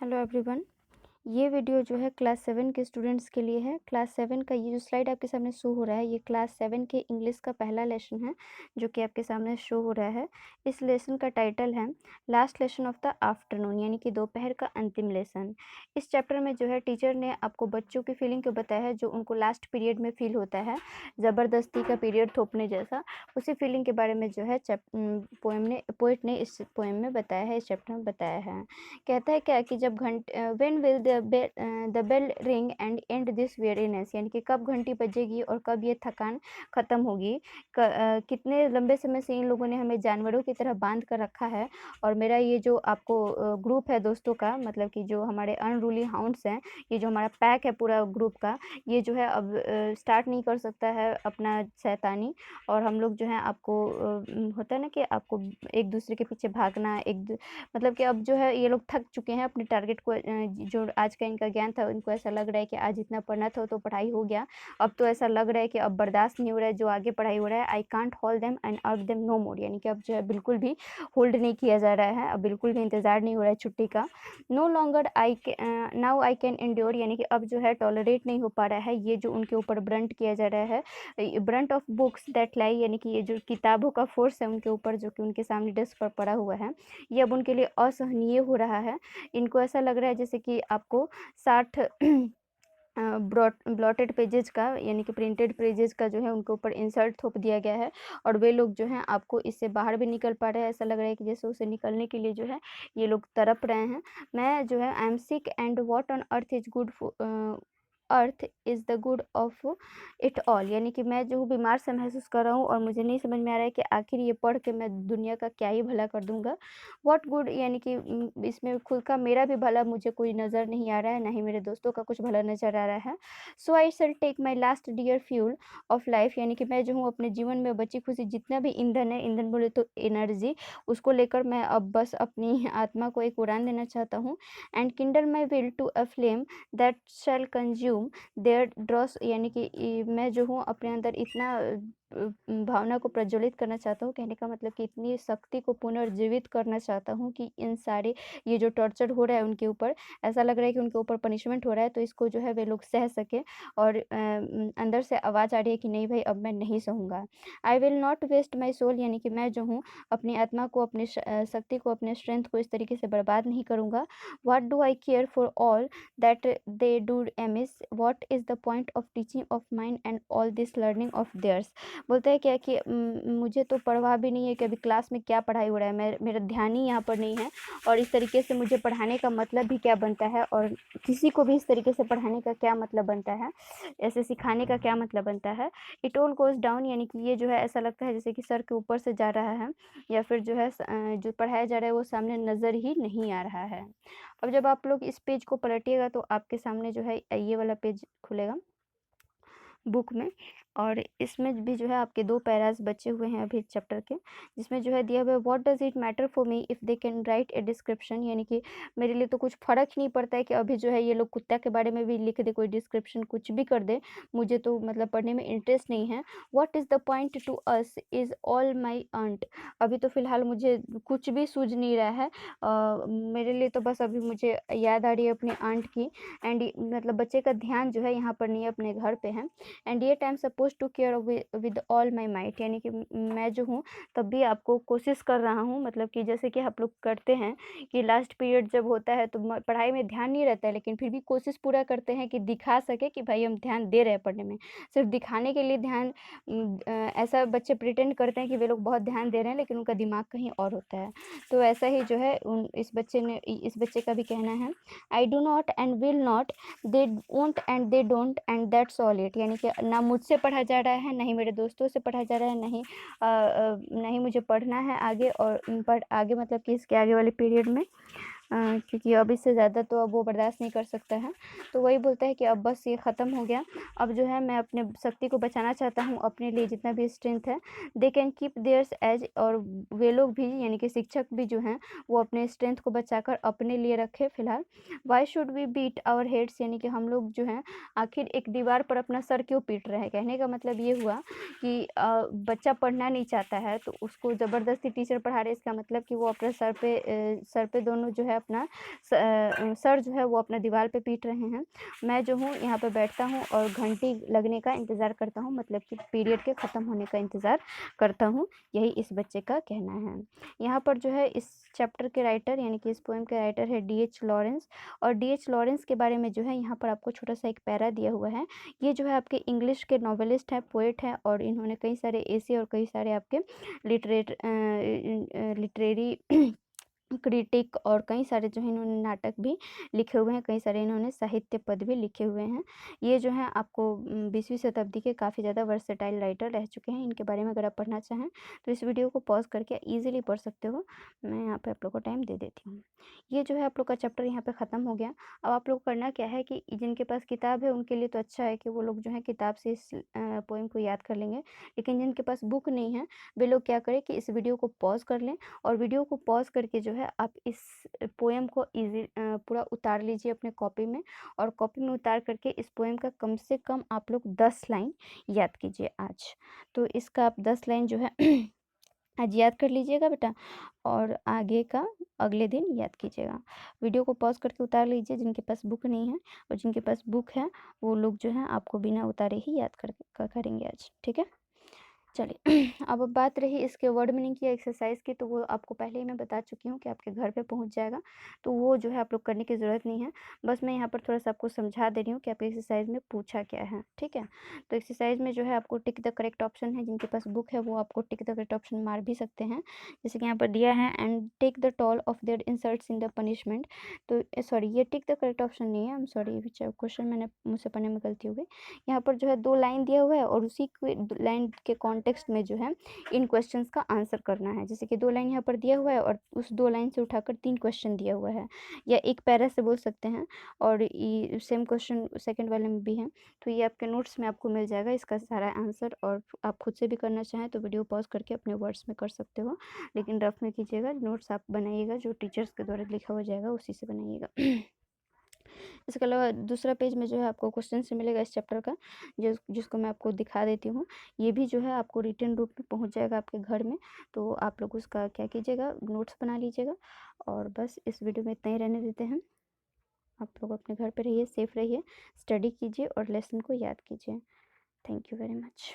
Hello everyone. ये video जो है क्लास 7 के स्टूडेंट्स के लिए है। क्लास 7 का ये जो स्लाइड आपके सामने शो हो रहा है, ये क्लास 7 के इंग्लिश का पहला लेसन है जो कि आपके सामने शो हो रहा है। इस लेसन का टाइटल है last lesson of the afternoon, यानी कि दोपहर का अंतिम लेसन। इस चैप्टर में जो है टीचर ने आपको बच्चों की फीलिंग को बताया है जो उनको लास्ट पीरियड में फील होता है, ज़बरदस्ती का पीरियड थोपने जैसा। उसी फीलिंग के बारे में जो है पोएट ने इस पोएम में बताया है, इस चैप्टर में बताया है। कहता है क्या कि जब when will the bell ring and and this weariness, यानी कि कब घंटी बजेगी और कब ये थकान ख़त्म होगी। कितने लंबे समय से इन लोगों ने हमें जानवरों की तरह बांध कर रखा है। और मेरा ये जो आपको ग्रुप है दोस्तों का, मतलब कि जो हमारे अनरूली हाउंड्स हैं, ये जो हमारा पैक है पूरा ग्रुप का, ये जो है अब स्टार्ट नहीं कर सकता है अपना शैतानी। और हम लोग जो है आपको होता है ना कि आपको एक दूसरे के पीछे भागना, मतलब कि अब जो है ये लोग थक चुके हैं अपने टारगेट को। जो आज का इनका ज्ञान था, इनको ऐसा लग रहा है कि आज इतना पढ़ना था तो पढ़ाई हो गया। अब तो ऐसा लग रहा है कि अब बर्दाश्त नहीं हो रहा है जो आगे पढ़ाई हो रहा है। I can't hold them and urge them no more, यानी कि अब जो है बिल्कुल भी होल्ड नहीं किया जा रहा है, अब बिल्कुल भी इंतज़ार नहीं हो रहा है छुट्टी का। No longer now I can endure, यानी कि अब जो है टॉलरेट नहीं हो पा रहा है ये जो उनके ऊपर ब्रंट किया जा रहा है, ब्रंट ऑफ बुक्स दैट लाई, यानी कि ये जो किताबों का फोर्स है उनके ऊपर जो कि उनके सामने डेस्क पर पड़ा हुआ है, ये अब उनके लिए असहनीय हो रहा है। इनको ऐसा लग रहा है जैसे कि आपको 60 ब्लॉटेड पेजेस का, यानी कि प्रिंटेड पेजेस का जो है उनके ऊपर इंसर्ट थोप दिया गया है। और वे लोग जो हैं आपको इससे बाहर भी निकल पा रहे हैं। ऐसा लग रहा है कि जैसे उसे निकलने के लिए जो है ये लोग तड़प रहे हैं। मैं जो है I am sick and what on earth is good earth is the good of it all, यानी कि मैं जो हूँ बीमार सा महसूस कर रहा हूँ और मुझे नहीं समझ में आ रहा है कि आखिर ये पढ़ के मैं दुनिया का क्या ही भला कर दूंगा। व्हाट गुड, यानी कि इसमें खुद का मेरा भी भला मुझे कोई नज़र नहीं आ रहा है, ना ही मेरे दोस्तों का कुछ भला नज़र आ रहा है। So I shall take my last dear fuel of life, यानी कि मैं जो हूँ अपने जीवन में बची खुशी जितना भी ईंधन है, ईंधन बोले तो एनर्जी, उसको लेकर मैं अब बस अपनी आत्मा को एक उड़ान देना चाहता हूँ। And kindle my will to a flame that shall consume their dross, यानी कि मैं जो हूँ अपने अंदर इतना भावना को प्रज्वलित करना चाहता हूँ। कहने का मतलब कि इतनी शक्ति को पुनर्जीवित करना चाहता हूँ कि इन सारे ये जो टॉर्चर हो रहा है उनके ऊपर, ऐसा लग रहा है कि उनके ऊपर पनिशमेंट हो रहा है, तो इसको जो है वे लोग सह सकें। और अंदर से आवाज़ आ रही है कि नहीं भाई अब मैं नहीं सहूँगा। I will not waste my soul, यानी कि मैं जो हूँ अपनी आत्मा को, अपनी शक्ति को, अपने स्ट्रेंथ को इस तरीके से बर्बाद नहीं करूँगा। What do I care for all that they do amiss, what is the point of teaching of mine and all this learning of theirs। बोलता है क्या कि मुझे तो परवाह भी नहीं है कि अभी क्लास में क्या पढ़ाई हो रहा है, मेरा ध्यान ही यहाँ पर नहीं है। और इस तरीके से मुझे पढ़ाने का मतलब भी क्या बनता है, और किसी को भी इस तरीके से पढ़ाने का क्या मतलब बनता है, ऐसे सिखाने का क्या मतलब बनता है। इट ऑल गोज़ डाउन, यानी कि ये जो है ऐसा लगता है जैसे कि सर के ऊपर से जा रहा है, या फिर जो है जो पढ़ाया जा रहा है वो सामने नज़र ही नहीं आ रहा है। अब जब आप लोग इस पेज को पलटिएगा तो आपके सामने जो है ये वाला पेज खुलेगा बुक में। और इसमें भी जो है आपके 2 पैरास बचे हुए हैं अभी चैप्टर के, जिसमें जो है दिया हुआ है what does it matter for me if they can write a description, यानी कि मेरे लिए तो कुछ फ़र्क ही नहीं पड़ता है कि अभी जो है ये लोग कुत्ता के बारे में भी लिख दे, कोई डिस्क्रिप्शन कुछ भी कर दे, मुझे तो मतलब पढ़ने में इंटरेस्ट नहीं है। What is the point to us is all my aunt, अभी तो फ़िलहाल मुझे कुछ भी सूझ नहीं रहा है। मेरे लिए तो बस अभी मुझे याद आ रही है अपनी आंट की। एंड मतलब बच्चे का ध्यान जो है यहाँ पर नहीं है, अपने घर पे है। And yet I am suppose to care with all my might, यानी कि मैं जो हूँ तब भी आपको कोशिश कर रहा हूँ, मतलब कि जैसे कि आप लोग करते हैं कि लास्ट पीरियड जब होता है तो पढ़ाई में ध्यान नहीं रहता है, लेकिन फिर भी कोशिश पूरा करते हैं कि दिखा सके कि भाई हम ध्यान दे रहे हैं पढ़ने में। सिर्फ दिखाने के लिए ध्यान, ऐसा बच्चे प्रिटेंड करते हैं कि वे लोग बहुत ध्यान दे रहे हैं लेकिन उनका दिमाग कहीं और होता है। तो ऐसा ही जो है इस बच्चे का भी कहना है। I do not and will not, they won't and they don't and that's all it, यानी कि ना मुझसे पढ़ा जा रहा है, ना ही मेरे दोस्तों से पढ़ा जा रहा है, ना ही मुझे पढ़ना है आगे, और पर आगे मतलब कि इसके आगे वाले पीरियड में, क्योंकि अब इससे ज़्यादा तो अब वो बर्दाश्त नहीं कर सकता है। तो वही बोलता है कि अब बस ये ख़त्म हो गया, अब जो है मैं अपने शक्ति को बचाना चाहता हूँ, अपने लिए जितना भी स्ट्रेंथ है। They can keep theirs age, और वे लोग भी यानी कि शिक्षक भी जो हैं वो अपने स्ट्रेंथ को बचाकर अपने लिए रखे फ़िलहाल। Why should we beat our heads, यानी कि हम लोग जो हैं आखिर एक दीवार पर अपना सर क्यों पीट रहे हैं। कहने का मतलब ये हुआ कि बच्चा पढ़ना नहीं चाहता है तो उसको ज़बरदस्ती टीचर पढ़ा रहे, इसका मतलब कि वो अपने सर पे दोनों जो है है अपना सर जो है वो अपना दीवार पे पीट रहे हैं। मैं जो हूँ यहाँ पे बैठता हूँ और घंटी लगने का इंतज़ार करता हूँ, मतलब कि पीरियड के ख़त्म होने का इंतज़ार करता हूँ, यही इस बच्चे का कहना है। यहाँ पर जो है इस चैप्टर के राइटर यानी कि इस पोएम के राइटर है डी.एच. लॉरेंस, और डी.एच. लॉरेंस के बारे में जो है यहाँ पर आपको छोटा-सा एक पैरा दिया हुआ है। ये जो है आपके इंग्लिश के नॉवेलिस्ट हैं, पोएट हैं, और इन्होंने कई सारे एसे और कई सारे आपके लिटरेरी क्रिटिक और कई सारे जो है इन्होंने नाटक भी लिखे हुए हैं, कई सारे इन्होंने साहित्य पद भी लिखे हुए हैं। ये जो हैं आपको 20वीं शताब्दी के काफ़ी ज़्यादा वर्सेटाइल राइटर रह चुके हैं। इनके बारे में अगर आप पढ़ना चाहें तो इस वीडियो को पॉज़ करके ईज़िली पढ़ सकते हो। मैं यहाँ पे आप लोग को टाइम दे देती हूँ। ये जो है आप लोग का चैप्टर यहाँ पे ख़त्म हो गया। अब आप लोग को करना क्या है कि जिनके पास किताब है उनके लिए तो अच्छा है कि वो लोग जो है किताब से इस पोएम को याद कर लेंगे। लेकिन जिनके पास बुक नहीं है, वे लोग क्या करें कि इस वीडियो को पॉज़ कर लें और वीडियो को पॉज़ करके जो है आप इस पोएम को पूरा उतार लीजिए अपने कॉपी में, और कॉपी में उतार करके इस पोएम का कम से कम आप लोग 10 लाइन याद कीजिए आज। तो इसका आप 10 लाइन जो है आज याद कर लीजिएगा बेटा, और आगे का अगले दिन याद कीजिएगा। वीडियो को पॉज़ करके उतार लीजिए जिनके पास बुक नहीं है, और जिनके पास बुक है वो लोग जो है आपको बिना उतारे ही याद करेंगे आज, ठीक है? चलिए अब बात रही इसके वर्ड मीनिंग की एक्सरसाइज की, तो वो आपको पहले ही मैं बता चुकी हूँ कि आपके घर पे पहुँच जाएगा, तो वो जो है आप लोग करने की ज़रूरत नहीं है। बस मैं यहाँ पर थोड़ा-सा आपको समझा दे रही हूँ कि आपकी एक्सरसाइज में पूछा क्या है, ठीक है? तो एक्सरसाइज में जो है आपको टिक द करेक्ट ऑप्शन है, जिनके पास बुक है वो आपको टिक द करेक्ट ऑप्शन मार भी सकते हैं। जैसे कि यहाँ पर दिया है, and take the toll of their insults in the punishment. तो सॉरी, ये टिक द करेक्ट ऑप्शन नहीं है, I am sorry, which question मैंने मुझसे पढ़ने में गलती हो गई। यहाँ पर जो है 2 लाइन दिया हुआ है और उसी के लाइन के कॉन्टेक्स्ट में जो है इन क्वेश्चंस का आंसर करना है। जैसे कि 2 लाइन यहाँ पर दिया हुआ है और उस 2 लाइन से उठाकर 3 क्वेश्चन दिया हुआ है, या एक पैरा से बोल सकते हैं, और ये सेम क्वेश्चन सेकंड वाले में भी है। तो ये आपके नोट्स में आपको मिल जाएगा इसका सारा आंसर, और आप खुद से भी करना चाहें तो वीडियो पॉज़ करके अपने वर्ड्स में कर सकते हो, लेकिन रफ में कीजिएगा। नोट्स आप बनाइएगा जो टीचर्स के द्वारा लिखा हुआ जाएगा उसी से बनाइएगा। इसके अलावा दूसरा पेज में जो है आपको क्वेश्चन से मिलेगा इस चैप्टर का, जिसको मैं आपको दिखा देती हूँ। ये भी जो है आपको रिटन रूप में पहुँच जाएगा आपके घर में, तो आप लोग उसका क्या कीजिएगा, नोट्स बना लीजिएगा। और बस इस वीडियो में इतना ही रहने देते हैं। आप लोग अपने घर पे रहिए, सेफ रहिए, स्टडी कीजिए और लेसन को याद कीजिए। Thank you very much.